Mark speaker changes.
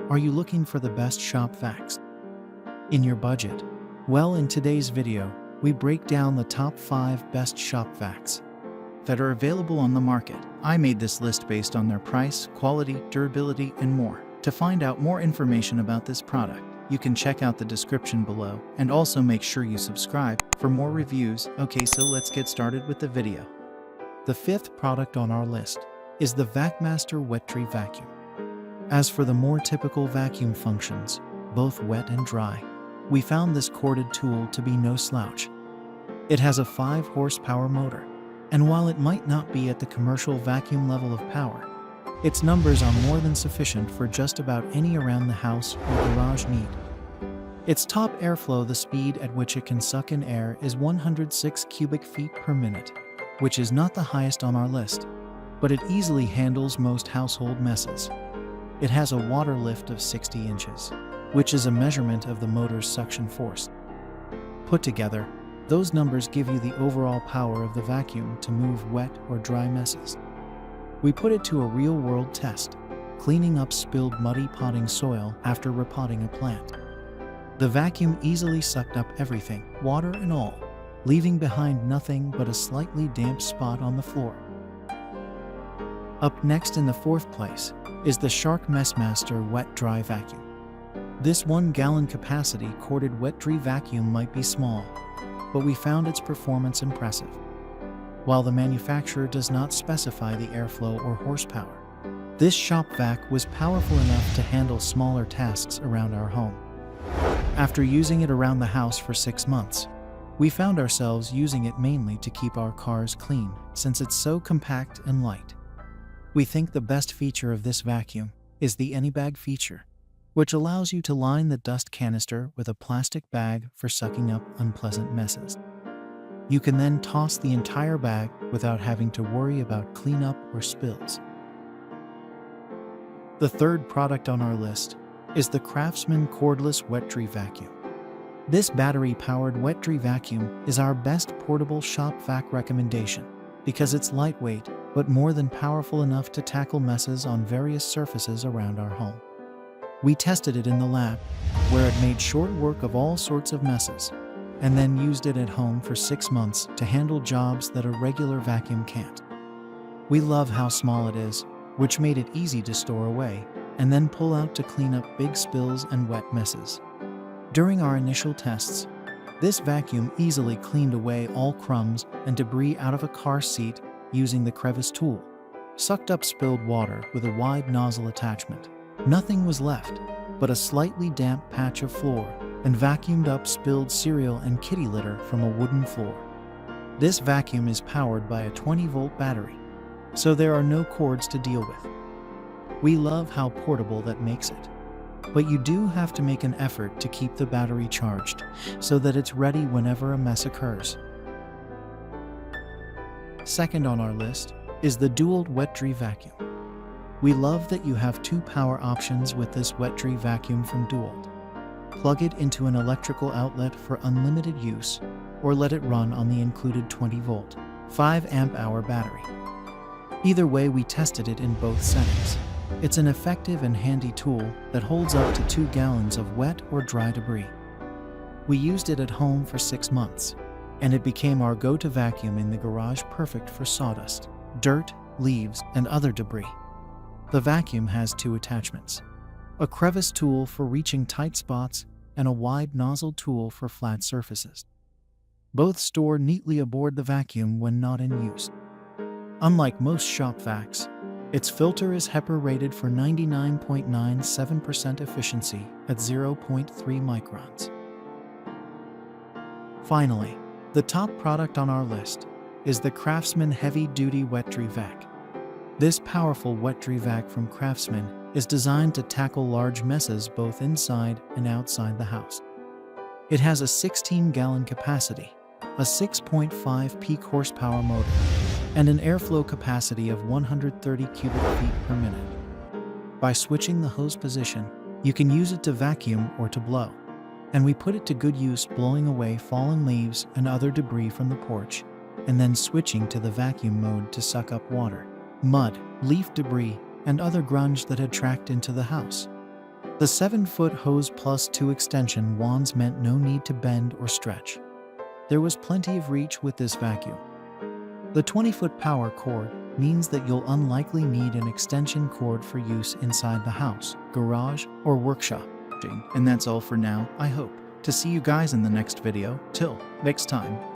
Speaker 1: Are you looking for the best Shop Vacs in your budget? Well, in today's video, we break down the top 5 best Shop Vacs that are available on the market. I made this list based on their price, quality, durability, and more. To find out more information about this product, you can check out the description below, and also make sure you subscribe for more reviews. Okay, so let's get started with the video. The 5th product on our list is the Vacmaster Wet Vacuum. As for the more typical vacuum functions, both wet and dry, we found this corded tool to be no slouch. It has a 5 horsepower motor, and while it might not be at the commercial vacuum level of power, its numbers are more than sufficient for just about any around the house or garage need. Its top airflow, the speed at which it can suck in air, is 106 cubic feet per minute, which is not the highest on our list, but it easily handles most household messes. It has a water lift of 60 inches, which is a measurement of the motor's suction force. Put together, those numbers give you the overall power of the vacuum to move wet or dry messes. We put it to a real-world test, cleaning up spilled muddy potting soil after repotting a plant. The vacuum easily sucked up everything, water and all, leaving behind nothing but a slightly damp spot on the floor. Up next in the 4th place is the Shark MessMaster Wet Dry Vacuum. This 1-gallon capacity corded wet dry vacuum might be small, but we found its performance impressive. While the manufacturer does not specify the airflow or horsepower, this Shop Vac was powerful enough to handle smaller tasks around our home. After using it around the house for 6 months, we found ourselves using it mainly to keep our cars clean, since it's so compact and light. We think the best feature of this vacuum is the AnyBag feature, which allows you to line the dust canister with a plastic bag for sucking up unpleasant messes. You can then toss the entire bag without having to worry about cleanup or spills. The 3rd product on our list is the Craftsman Cordless Wet Dry Vacuum. This battery-powered wet dry vacuum is our best portable shop vac recommendation because it's lightweight but more than powerful enough to tackle messes on various surfaces around our home. We tested it in the lab, where it made short work of all sorts of messes, and then used it at home for 6 months to handle jobs that a regular vacuum can't. We love how small it is, which made it easy to store away and then pull out to clean up big spills and wet messes. During our initial tests, this vacuum easily cleaned away all crumbs and debris out of a car seat using the crevice tool, sucked up spilled water with a wide nozzle attachment. Nothing was left but a slightly damp patch of floor, and vacuumed up spilled cereal and kitty litter from a wooden floor. This vacuum is powered by a 20-volt battery, so there are no cords to deal with. We love how portable that makes it, but you do have to make an effort to keep the battery charged so that it's ready whenever a mess occurs. Second on our list is the DeWalt Wet Dry Vacuum. We love that you have 2 power options with this wet dry vacuum from DeWalt. Plug it into an electrical outlet for unlimited use, or let it run on the included 20-volt, 5-amp-hour battery. Either way, we tested it in both settings. It's an effective and handy tool that holds up to 2 gallons of wet or dry debris. We used it at home for 6 months, and it became our go-to vacuum in the garage, perfect for sawdust, dirt, leaves, and other debris. The vacuum has 2 attachments: a crevice tool for reaching tight spots and a wide nozzle tool for flat surfaces. Both store neatly aboard the vacuum when not in use. Unlike most Shop Vacs, its filter is HEPA rated for 99.97% efficiency at 0.3 microns. Finally, the top product on our list is the Craftsman Heavy Duty Wet Dry Vac. This powerful wet dry vac from Craftsman is designed to tackle large messes both inside and outside the house. It has a 16-gallon capacity, a 6.5 peak horsepower motor, and an airflow capacity of 130 cubic feet per minute. By switching the hose position, you can use it to vacuum or to blow, and we put it to good use blowing away fallen leaves and other debris from the porch, and then switching to the vacuum mode to suck up water, mud, leaf debris, and other grunge that had tracked into the house. The 7-foot hose plus 2 extension wands meant no need to bend or stretch. There was plenty of reach with this vacuum. The 20-foot power cord means that you'll unlikely need an extension cord for use inside the house, garage, or workshop. And that's all for now. I hope to see you guys in the next video. Till next time.